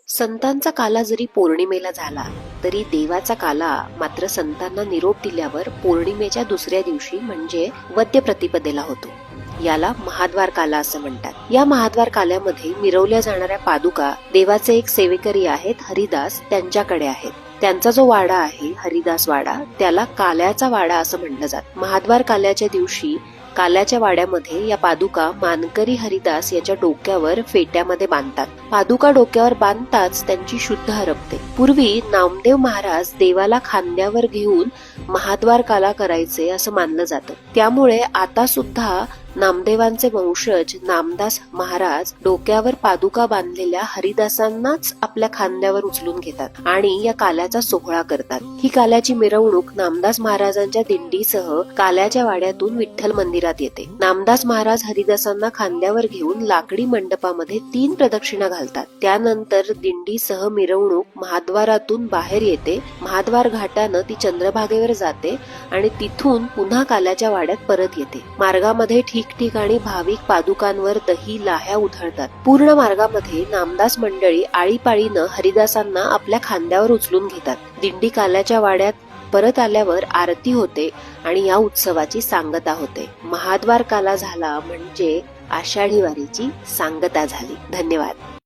संतांचा काला जरी पौर्णिमेला झाला तरी देवाचा काला मात्र संतांना निरोप दिल्यावर पौर्णिमेच्या दुसऱ्या दिवशी म्हणजे वद्य प्रतिपदेला होतो. याला महाद्वार काला असं म्हणतात. या महाद्वार काल्यामध्ये मिरवल्या जाणाऱ्या पादुका देवाचे एक सेवेकरी आहेत हरिदास त्यांच्याकडे आहेत. त्यांचा जो वाडा आहे हरिदास वाडा त्याला काल्याचा वाडा असं म्हटलं जातं. महाद्वार काल्याच्या दिवशी काल्याच्या वाड्यामध्ये या पादुका मानकरी हरिदास याच्या डोक्यावर फेट्यामध्ये बांधतात. पादुका डोक्यावर बांधताच त्यांची शुद्ध हरपते. पूर्वी नामदेव महाराज देवाला खांद्यावर घेऊन महाद्वार काला करायचे असं मानलं जातं. त्यामुळे आता सुद्धा नामदेवांचे वंशज नामदास महाराज डोक्यावर पादुका बांधलेल्या हरिदासांनाच आपल्या खांद्यावर उचलून घेतात आणि या काल्याचा सोहळा करतात. ही काल्याची मिरवणूक नामदास महाराजांच्या दिंडीसह काल्याच्या वाड्यातून विठ्ठल मंदिरात येते. नामदास महाराज हरिदासांना खांद्यावर घेऊन लाकडी मंडपामध्ये 3 प्रदक्षिणा घालतात. त्यानंतर दिंडीसह मिरवणूक महाद्वारातून बाहेर येते. महाद्वार घाटानं ती चंद्रभागेवर जाते आणि तिथून पुन्हा काल्याच्या वाड्यात परत येते. मार्गामध्ये ठिकठिकाणी भाविक पादुकांवर दही लाह्या उधळतात. पूर्ण मार्गामध्ये नामदास मंडळी आळीपाळीनं हरिदासांना आपल्या खांद्यावर उचलून घेतात. दिंडी काल्याच्या वाड्यात परत आल्यावर आरती होते आणि या उत्सवाची सांगता होते. महाद्वार काला झाला म्हणजे आषाढी वारीची सांगता झाली. धन्यवाद.